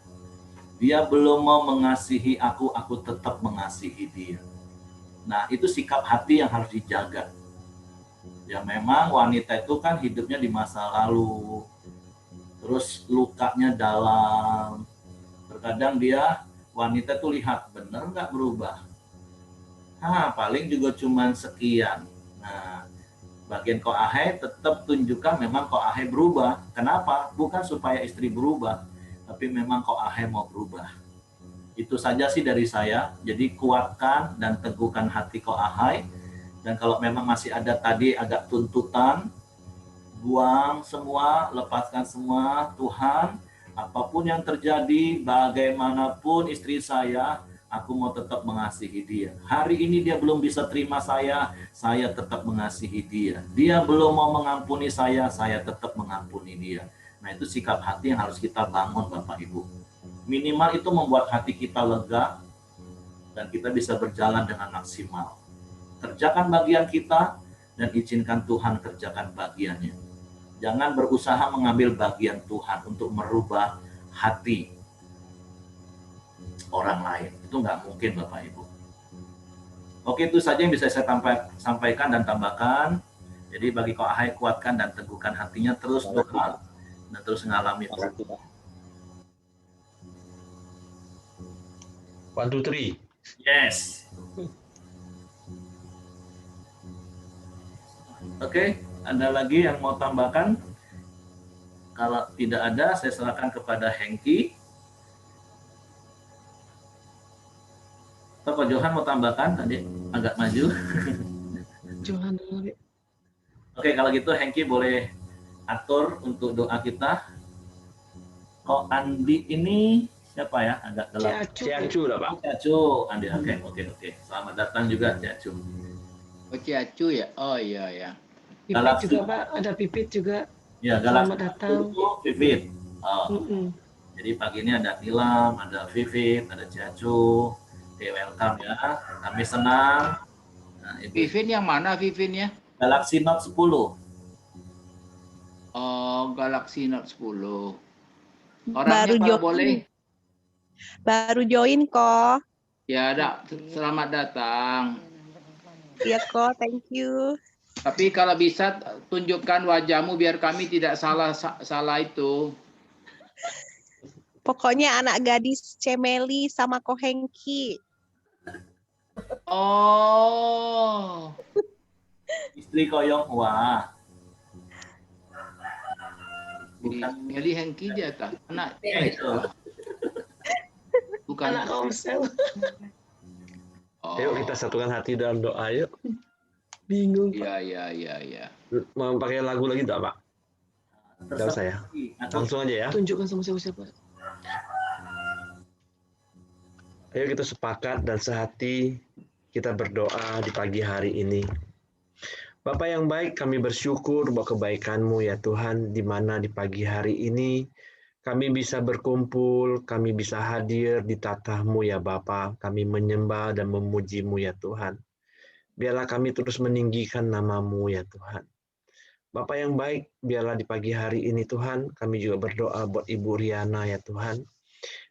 Dia belum mau mengasihi aku tetap mengasihi dia. Nah, itu sikap hati yang harus dijaga. Ya memang wanita itu kan hidupnya di masa lalu. Terus lukanya dalam. Terkadang wanita itu lihat, bener nggak berubah? Paling juga cuman sekian. Nah, bagian Koahe tetap tunjukkan memang Koahe berubah. Kenapa? Bukan supaya istri berubah, tapi memang Koahe mau berubah. Itu saja sih dari saya. Jadi kuatkan dan teguhkan hati Koahe. Dan kalau memang masih ada tadi agak tuntutan, buang semua, lepaskan semua. Tuhan, apapun yang terjadi, bagaimanapun istri saya, aku mau tetap mengasihi dia. Hari ini dia belum bisa terima saya tetap mengasihi dia. Dia belum mau mengampuni saya tetap mengampuni dia. Nah, itu sikap hati yang harus kita bangun, Bapak Ibu. Minimal itu membuat hati kita lega dan kita bisa berjalan dengan maksimal. Kerjakan bagian kita dan izinkan Tuhan kerjakan bagiannya. Jangan berusaha mengambil bagian Tuhan untuk merubah hati orang lain. Itu nggak mungkin, Bapak Ibu. Oke, itu saja yang bisa saya sampaikan dan tambahkan. Jadi bagi Koahe, kuatkan dan teguhkan hatinya, terus doa dan terus mengalami perubahan. 1, 2, 3. Yes. Oke, ada lagi yang mau tambahkan? Kalau tidak ada, saya serahkan kepada Hengki. Pak Johan mau tambahkan tadi? Agak maju. Johan dulu. Oke, kalau gitu Hengki boleh atur untuk doa kita. Kok Andi ini Siapa ya? Agak gelap. Ciacu lah Pak. Ciacu, Andi. Oke. Selamat datang juga Ciacu. Oh, Ciacu ya? Oh iya ya. Pipit Galaksi. juga Pak, ada Pipit juga. Ya, Selamat Galaksi datang. itu Vivit. Oh. Mm-mm. Jadi pagi ini ada Nilam, ada Vivit, ada Ciacu. Oke, welcome ya. Kami senang. Nah, Vivin yang mana Vivin ya? Galaxy Note 10. Oh, Galaxy Note 10. Orangnya Baru kalau join. boleh. Baru join kok. Ya, selamat datang. Iya kok, thank you. Tapi kalau bisa tunjukkan wajahmu biar kami tidak salah itu. Pokoknya anak gadis Cemeli sama Ko Hengki. Oh. Istri Koyong Hua. Meli Hengki dia tak? Anak Itu. bukan. Anak Komsel. Oh. Ayo kita satukan hati dalam doa yuk. Bingung. Iya. Mau pakai lagu lagi enggak Pak? Enggak usah ya. Langsung aja ya. Tunjukkan sama siapa. Ayo kita sepakat dan sehati kita berdoa di pagi hari ini. Bapa yang baik, kami bersyukur bahwa kebaikan-Mu ya Tuhan, di mana di pagi hari ini kami bisa berkumpul, kami bisa hadir di tatah-Mu ya Bapa. Kami menyembah dan memuji-Mu ya Tuhan. Biarlah kami terus meninggikan nama-Mu ya Tuhan. Bapa yang baik, biarlah di pagi hari ini Tuhan, kami juga berdoa buat Ibu Riana ya Tuhan.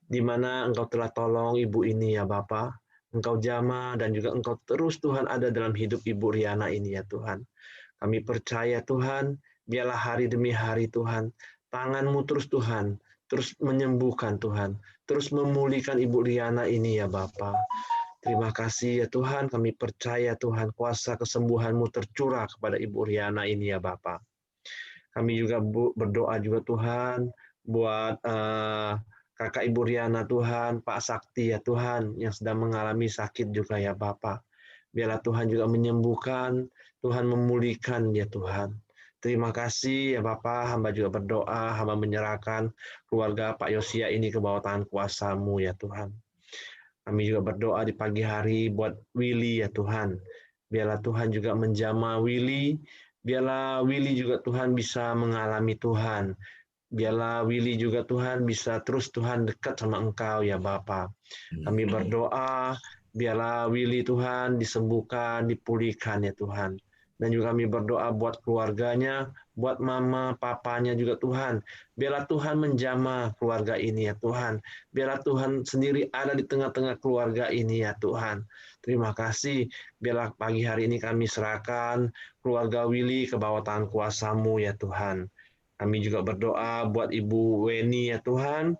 Di mana Engkau telah tolong Ibu ini ya Bapa. Engkau jamah dan juga Engkau terus Tuhan ada dalam hidup Ibu Riana ini ya Tuhan. Kami percaya Tuhan, biarlah hari demi hari Tuhan, tangan-Mu terus Tuhan, terus menyembuhkan Tuhan, terus memulihkan Ibu Riana ini ya Bapa. Terima kasih ya Tuhan, kami percaya Tuhan, kuasa kesembuhan-Mu tercurah kepada Ibu Riana ini ya Bapa. Kami juga berdoa juga Tuhan, buat Kakak Ibu Riana Tuhan, Pak Sakti ya Tuhan, yang sedang mengalami sakit juga ya Bapa. Biarlah Tuhan juga menyembuhkan, Tuhan memulihkan ya Tuhan. Terima kasih ya Bapa, hamba juga berdoa, hamba menyerahkan keluarga Pak Yosia ini ke bawah tangan kuasa-Mu ya Tuhan. Kami juga berdoa di pagi hari buat Willy ya Tuhan. Biarlah Tuhan juga menjamah Willy, biarlah Willy juga Tuhan bisa mengalami Tuhan. Biarlah Willy juga Tuhan bisa terus Tuhan dekat sama Engkau ya Bapa. Kami berdoa, biarlah Willy Tuhan disembuhkan, dipulihkan ya Tuhan. Dan juga kami berdoa buat keluarganya, buat mama, papanya juga Tuhan. Biarlah Tuhan menjamah keluarga ini ya Tuhan. Biarlah Tuhan sendiri ada di tengah-tengah keluarga ini ya Tuhan. Terima kasih. Biarlah pagi hari ini kami serahkan keluarga Willy ke bawah tangan kuasa-Mu ya Tuhan. Kami juga berdoa buat Ibu Weni ya Tuhan.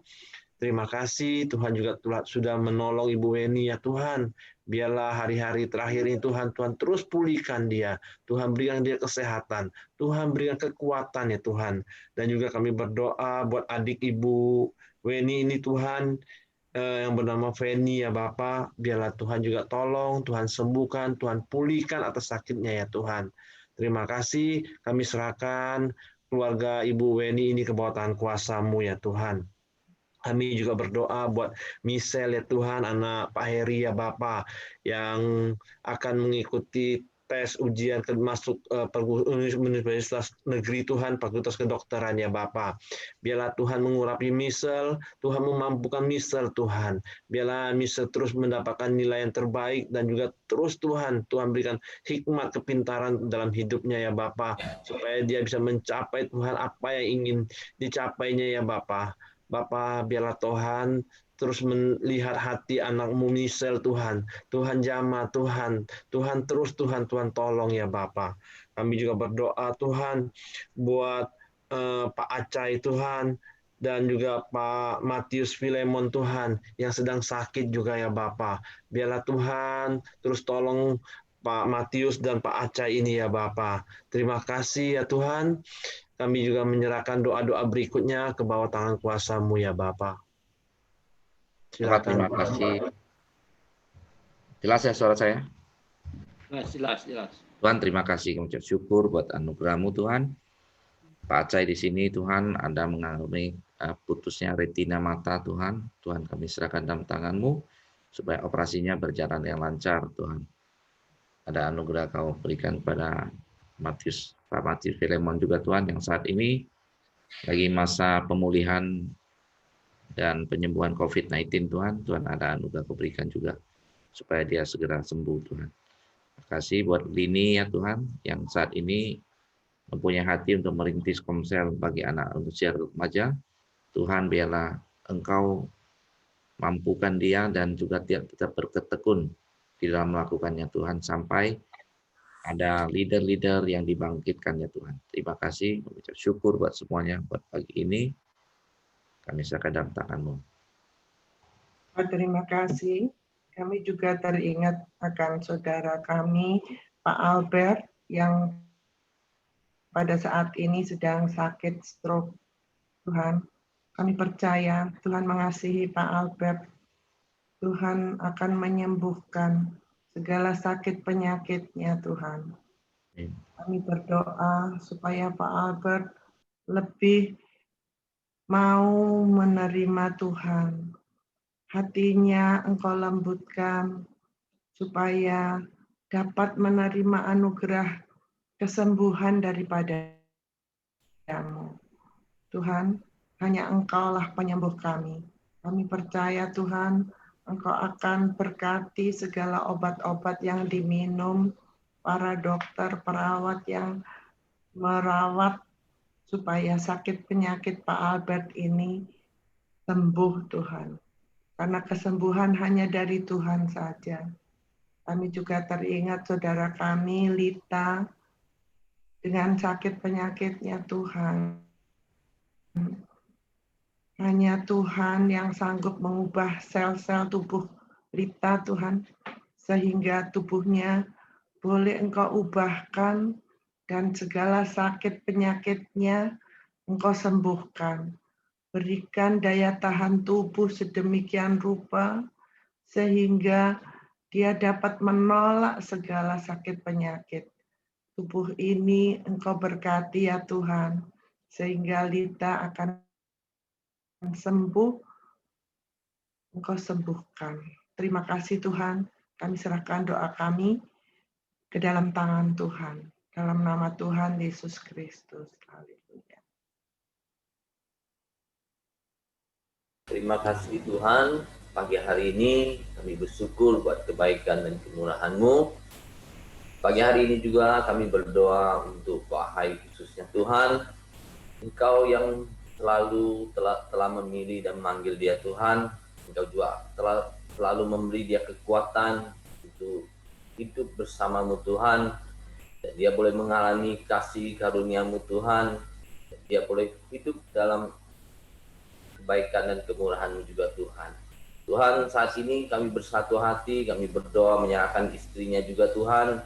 Terima kasih Tuhan juga sudah menolong Ibu Weni ya Tuhan. Biarlah hari-hari terakhir ini Tuhan terus pulihkan dia. Tuhan berikan dia kesehatan. Tuhan berikan kekuatan ya Tuhan. Dan juga kami berdoa buat adik Ibu Weni ini Tuhan, yang bernama Feni ya Bapa. Biarlah Tuhan juga tolong, Tuhan sembuhkan, Tuhan pulihkan atas sakitnya ya Tuhan. Terima kasih, kami serahkan keluarga Ibu Weni ini ke bawah tangan kuasa-Mu ya Tuhan. Kami juga berdoa buat Michelle ya Tuhan, anak Pak Heri ya Bapa, yang akan mengikuti tes ujian masuk Universitas Negeri Tuhan, Fakultas Kedokteran ya Bapa. Biarlah Tuhan mengurapi Michelle, Tuhan memampukan Michelle Tuhan. Biarlah Michelle terus mendapatkan nilai yang terbaik dan juga terus Tuhan berikan hikmat kepintaran dalam hidupnya ya Bapa, supaya dia bisa mencapai Tuhan apa yang ingin dicapainya ya Bapa. Bapa, biarlah Tuhan terus melihat hati anak-Mu Michelle Tuhan. Tuhan jamah Tuhan. Tuhan terus Tuhan tolong ya Bapa. Kami juga berdoa Tuhan buat Pak Acai Tuhan dan juga Pak Matius Filemon Tuhan yang sedang sakit juga ya Bapa. Biarlah Tuhan terus tolong Pak Matius dan Pak Acai ini ya Bapa. Terima kasih ya Tuhan. Kami juga menyerahkan doa-doa berikutnya ke bawah tangan kuasa-Mu ya Bapa. Silakan. Terima kasih. Jelas ya suara saya? Jelas. Tuhan, terima kasih. Kami ucap syukur buat anugerah-Mu Tuhan. Pak Acai di sini Tuhan ada mengalami putusnya retina mata Tuhan. Tuhan kami serahkan dalam tangan-Mu supaya operasinya berjalan yang lancar Tuhan. Ada anugerah Kau berikan pada Pak Matius Filemon juga Tuhan yang saat ini lagi masa pemulihan dan penyembuhan COVID-19 Tuhan. Tuhan ada anugerah Kau berikan juga supaya dia segera sembuh Tuhan. Terima kasih buat Lini ya Tuhan yang saat ini mempunyai hati untuk merintis komsel bagi anak usia remaja. Tuhan biarlah Engkau mampukan dia dan juga tetap berketekun di dalam melakukannya Tuhan sampai ada leader-leader yang dibangkitkan ya Tuhan. Terima kasih, mengucap syukur buat semuanya buat pagi ini. Kami serahkan dalam tangan-Mu. Terima kasih. Kami juga teringat akan saudara kami, Pak Albert, yang pada saat ini sedang sakit stroke. Tuhan, kami percaya Tuhan mengasihi Pak Albert. Tuhan akan menyembuhkan segala sakit penyakitnya Tuhan. Kami berdoa supaya Pak Albert lebih mau menerima Tuhan. Hatinya Engkau lembutkan supaya dapat menerima anugerah kesembuhan daripada-Mu. Tuhan, hanya Engkaulah penyembuh kami. Kami percaya Tuhan, Engkau akan berkati segala obat-obat yang diminum, para dokter, perawat yang merawat supaya sakit penyakit Pak Albert ini sembuh Tuhan. Karena kesembuhan hanya dari Tuhan saja. Kami juga teringat saudara kami, Lita, dengan sakit penyakitnya Tuhan. Hanya Tuhan yang sanggup mengubah sel-sel tubuh Lita Tuhan, sehingga tubuhnya boleh Engkau ubahkan dan segala sakit penyakitnya Engkau sembuhkan. Berikan daya tahan tubuh sedemikian rupa sehingga dia dapat menolak segala sakit penyakit. Tubuh ini Engkau berkati ya Tuhan, sehingga Lita akan sembuh, Engkau sembuhkan. Terima kasih Tuhan, kami serahkan doa kami ke dalam tangan Tuhan. Dalam nama Tuhan Yesus Kristus. Haleluya. Terima kasih Tuhan, pagi hari ini kami bersyukur buat kebaikan dan kemurahan-Mu. Pagi hari ini juga kami berdoa untuk Pak Hai khususnya Tuhan. Engkau yang telah memilih dan memanggil dia Tuhan. Engkau juga telah selalu memberi dia kekuatan untuk hidup bersama-Mu Tuhan. Dan dia boleh mengalami kasih karunia-Mu Tuhan. Dan dia boleh hidup dalam kebaikan dan kemurahan-Mu juga Tuhan. Tuhan, saat ini kami bersatu hati, kami berdoa menyerahkan istrinya juga Tuhan.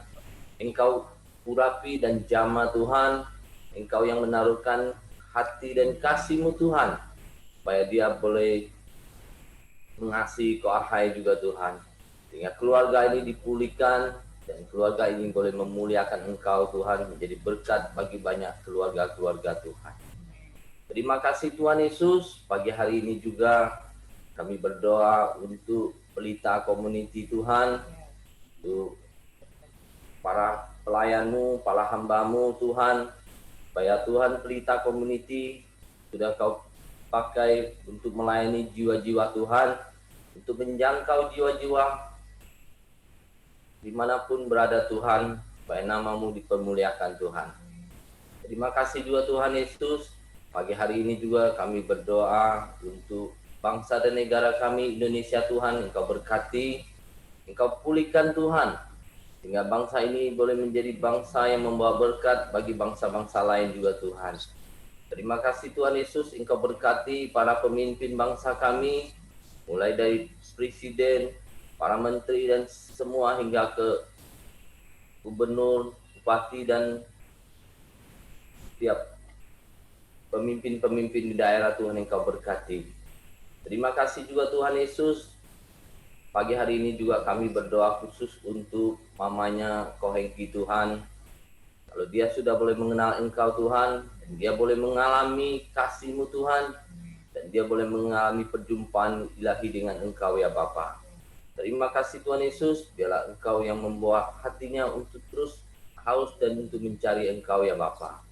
Engkau urapi dan jamah Tuhan, Engkau yang menaruhkan hati dan kasih-Mu Tuhan, supaya dia boleh mengasihi Ko Ahai juga Tuhan. Sehingga keluarga ini dipulihkan, dan keluarga ini boleh memuliakan Engkau Tuhan, menjadi berkat bagi banyak keluarga-keluarga Tuhan. Terima kasih Tuhan Yesus, pagi hari ini juga kami berdoa untuk Pelita Community Tuhan, untuk para pelayan-Mu, para hamba-Mu Tuhan, supaya Tuhan Pelita Community sudah Kau pakai untuk melayani jiwa-jiwa Tuhan, untuk menjangkau jiwa-jiwa dimanapun berada Tuhan, supaya nama-Mu dipermuliakan Tuhan. Terima kasih juga Tuhan Yesus. Pagi hari ini juga kami berdoa untuk bangsa dan negara kami Indonesia Tuhan, Engkau berkati, Engkau pulihkan Tuhan, sehingga bangsa ini boleh menjadi bangsa yang membawa berkat bagi bangsa-bangsa lain juga Tuhan. Terima kasih Tuhan Yesus, Engkau berkati para pemimpin bangsa kami, mulai dari Presiden, para menteri dan semua hingga ke gubernur, bupati dan setiap pemimpin-pemimpin di daerah Tuhan Engkau berkati. Terima kasih juga Tuhan Yesus. Pagi hari ini juga kami berdoa khusus untuk mamanya Ko Hengki Tuhan. Kalau dia sudah boleh mengenal Engkau Tuhan, dan dia boleh mengalami kasih-Mu Tuhan, dia boleh mengalami perjumpaan ilahi dengan Engkau ya Bapa. Terima kasih Tuhan Yesus, biarlah Engkau yang membawa hatinya untuk terus haus dan untuk mencari Engkau ya Bapa.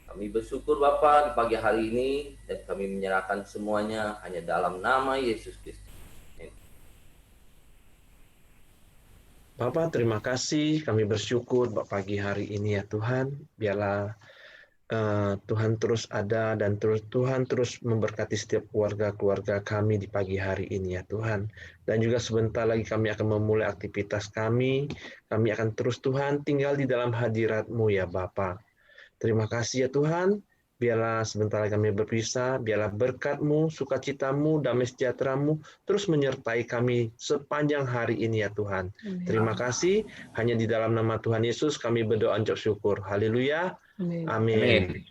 Kami bersyukur Bapa di pagi hari ini dan kami menyerahkan semuanya hanya dalam nama Yesus Kristus. Bapak, terima kasih. Kami bersyukur pagi hari ini ya Tuhan. Biarlah Tuhan terus ada dan Tuhan terus memberkati setiap keluarga-keluarga kami di pagi hari ini ya Tuhan. Dan juga sebentar lagi kami akan memulai aktivitas kami. Kami akan terus Tuhan tinggal di dalam hadirat-Mu ya Bapa. Terima kasih ya Tuhan. Biarlah sebentar lagi kami berpisah, biarlah berkat-Mu, sukacita-Mu, damai sejahtera-Mu terus menyertai kami sepanjang hari ini ya Tuhan. Amin. Terima kasih. Hanya di dalam nama Tuhan Yesus kami berdoa untuk syukur. Haleluya. Amin. Amin.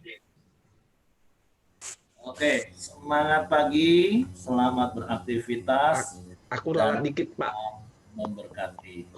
Oke, semangat pagi, selamat beraktivitas. Aku ralat dikit, Pak. Memberkati.